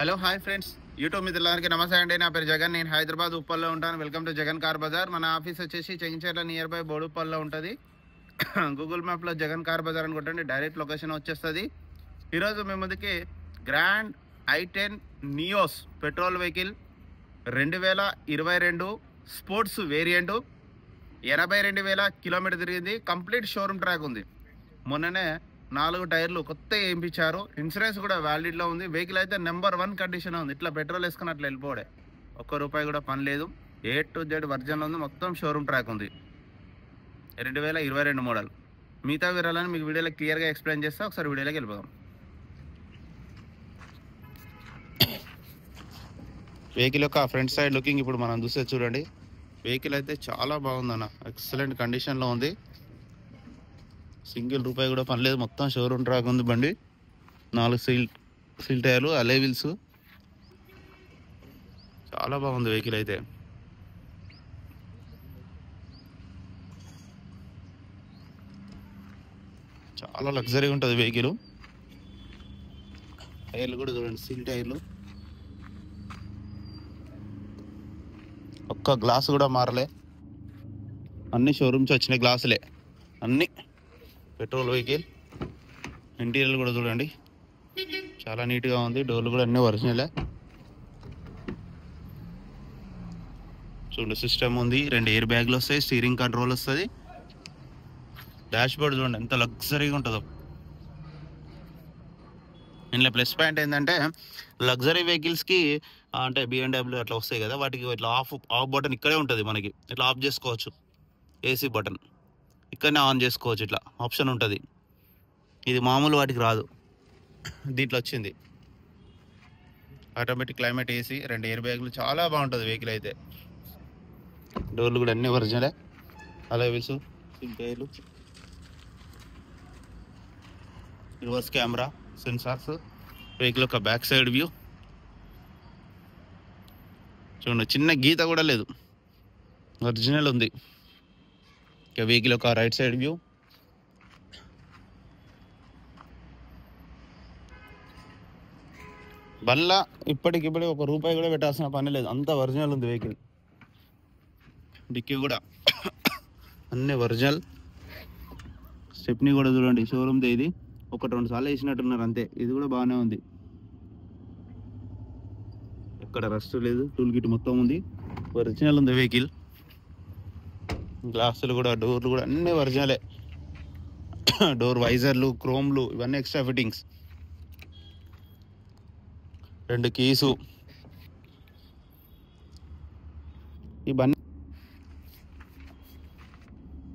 Hello hi friends, YouTube మిత్రులందరికీ నమస్తే అండి. నా పేరు జగన్. నేను హైదరాబాద్ ఉప్పల్లో ఉంటాను. Welcome to Jagan car bazaar. మన ఆఫీస్ వచ్చేసి చెంగిచెర్ల నియర్ బై బోడుప్పల్లో ఉంటుంది. గూగుల్ మ్యాప్లో జగన్ కార్ బజార్ అని కొట్టండి, డైరెక్ట్ లొకేషన్ వచ్చేస్తుంది. ఈరోజు మీ ముందుకి grand i10 Nios petrol vehicle 2022 sports variant 82,000 kilometre తిరిగింది. కంప్లీట్ షోరూమ్ ట్రాక్ ఉంది. మొన్ననే 4 టైర్లు కొత్త వేయించారు. ఇన్సూరెన్స్ కూడా వ్యాలిడ్లో ఉంది. వెహికల్ అయితే నెంబర్ 1 కండిషన్ ఉంది. ఇట్లా పెట్రోల్ వేసుకుని అట్లా వెళ్ళిపోవడే, ₹1 కూడా పని లేదు. A to Z వర్జన్ ఉంది. మొత్తం షోరూమ్ ట్రాక్ ఉంది. 2022 మోడల్. మిగతా వివరాలను మీకు వీడియోలో క్లియర్గా ఎక్స్ప్లెయిన్ చేస్తా. ఒకసారి వీడియోలోకి వెళ్ళిపోదాం. వెహికల్ యొక్క ఫ్రంట్ సైడ్ లుకింగ్ ఇప్పుడు మనం చూస్తే చూడండి. వెహికల్ అయితే చాలా బాగుందన్న, ఎక్సలెంట్ కండిషన్లో ఉంది. ₹1 కూడా పని లేదు. మొత్తం షోరూమ్ ట్రాక్ ఉంది. బండి 4 సీల్ టైర్లు, అలే వీల్స్. చాలా బాగుంది వెహికల్ అయితే. చాలా లగ్జరీగా ఉంటుంది వెహికల్. టైర్లు కూడా చూడండి, సీల్ టైర్లు. ఒక్క గ్లాస్ కూడా మారలే. అన్ని షోరూమ్స్ వచ్చినాయి గ్లాసులే అన్ని. Petrol vehicle. ఇంటీరియర్ కూడా చూడండి, చాలా నీట్గా ఉంది. డోర్లు కూడా అన్నీ ఒరిజినలే. చూడండి, సిస్టమ్ ఉంది. 2 ఎయిర్ బ్యాగ్లు వస్తాయి. స్టీరింగ్ కంట్రోల్ వస్తుంది. డాష్ బోర్డ్ చూడండి ఎంత లగ్జరీగా ఉంటుందో. ఇందులో ప్లస్ పాయింట్ ఏంటంటే, లగ్జరీ వెహికల్స్కి అంటే BMW అట్లా వస్తాయి కదా, వాటికి ఇట్లా ఆఫ్ బటన్ ఇక్కడే ఉంటుంది. మనకి ఇట్లా ఆఫ్ చేసుకోవచ్చు. ఏసీ బటన్ ఇక్కడనే ఆన్ చేసుకోవచ్చు. ఇట్లా ఆప్షన్ ఉంటుంది. ఇది మామూలు వాటికి రాదు, దీంట్లో వచ్చింది. ఆటోమేటిక్ క్లైమేట్ ఏసీ, 2 ఎయిర్ బ్యాగులు. చాలా బాగుంటుంది వెహికల్ అయితే. డోర్లు కూడా అన్నీ ఒరిజినలే. అలే వీల్స్, టైర్లు, రివర్స్ కెమెరా, సెన్సార్స్. వెహికల్ యొక్క బ్యాక్ సైడ్ వ్యూ చూడండి, చిన్న గీత కూడా లేదు, ఒరిజినల్ ఉంది. ఇక వెహికల్ యొక్క రైట్ సైడ్ వ్యూ. బండ్ల ఇప్పటికిప్పుడు ₹1 కూడా పెట్టాల్సిన పని లేదు, అంత ఒరిజినల్ ఉంది వెహికల్. డిక్కీ కూడా అన్నీ ఒరిజినల్. స్టెప్నీ కూడా చూడండి, షోరూమ్దే. ఇది 1-2 సార్లు వేసినట్టున్నారు అంతే. ఇది కూడా బాగానే ఉంది, ఎక్కడ రస్ట్ లేదు. టూల్ కిట్ మొత్తం ఉంది, ఒరిజినల్ ఉంది వెహికల్. గ్లాసులు కూడా, డోర్లు కూడా అన్నీ ఒరిజినలే. డోర్ వైజర్లు, క్రోమ్లు ఇవన్నీ ఎక్స్ట్రా ఫిట్టింగ్స్. 2 కీసు. ఈ బండి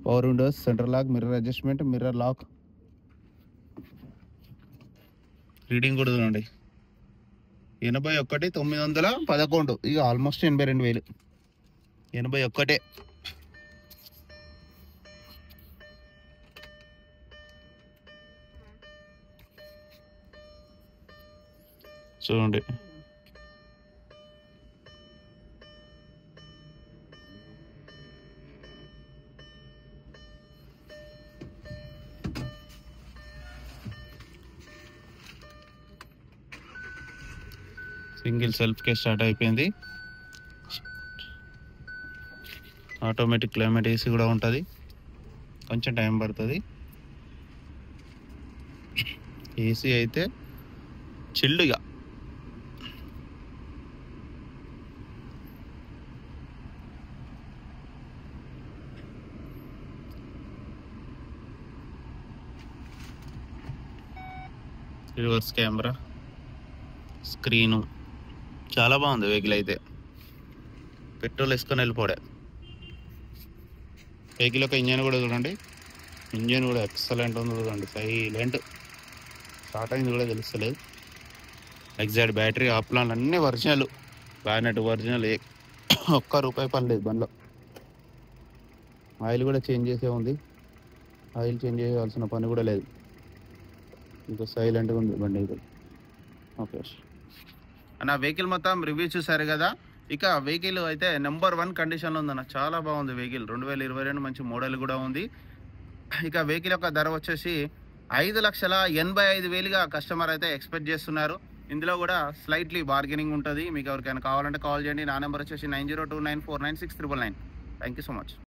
power windows, centre lock, mirror adjustment, mirror lock. Reading కూడా చూడండి, 81,911. ఇక ఆల్మోస్ట్ 82,000. 81. చూడండి, సింగిల్ సెల్ఫ్కే స్టార్ట్ అయిపోయింది. ఆటోమేటిక్ క్లైమేట్ ఏసీ కూడా ఉంటుంది. కొంచెం టైం పడుతుంది. ఏసీ అయితే చిల్లుగా. రివర్స్ కెమెరా, స్క్రీను, చాలా బాగుంది వెహికల్ అయితే. పెట్రోల్ వేసుకొని వెళ్ళిపోడే. వెహికల్ యొక్క ఇంజన్ కూడా చూడండి, ఇంజన్ కూడా ఎక్సలెంట్ ఉంది చూడండి. సైలెంట్. స్టార్ట్ అయింది కూడా తెలుస్తలేదు. ఎగ్జాక్ట్ బ్యాటరీ, ఆప్లాన్ అన్నీ ఒరిజినల్. Bonnet original. ₹1 పని లేదు బండిలో. ఆయిల్ కూడా చేంజ్ చేసే ఉంది. ఆయిల్ చేంజ్ చేయాల్సిన పని కూడా లేదు. ఇంకా సైలెంట్గా ఉంది బండి అయితే. ఓకే అన్న, వెహికల్ మొత్తం రివ్యూ చూసారు కదా. ఇక వెహికల్ అయితే నెంబర్ 1 కండిషన్లో ఉందన్న, చాలా బాగుంది వెహికల్. 2022 మంచి మోడల్ కూడా ఉంది. ఇక వెహికల్ యొక్క ధర వచ్చేసి 5,85,000గా కస్టమర్ అయితే ఎక్స్పెక్ట్ చేస్తున్నారు. ఇందులో కూడా స్లైట్లీ బార్గెనింగ్ ఉంటుంది. మీకు ఎవరికైనా కావాలంటే కాల్ చేయండి. నా నెంబర్ వచ్చేసి 9029496999. Thank you so much.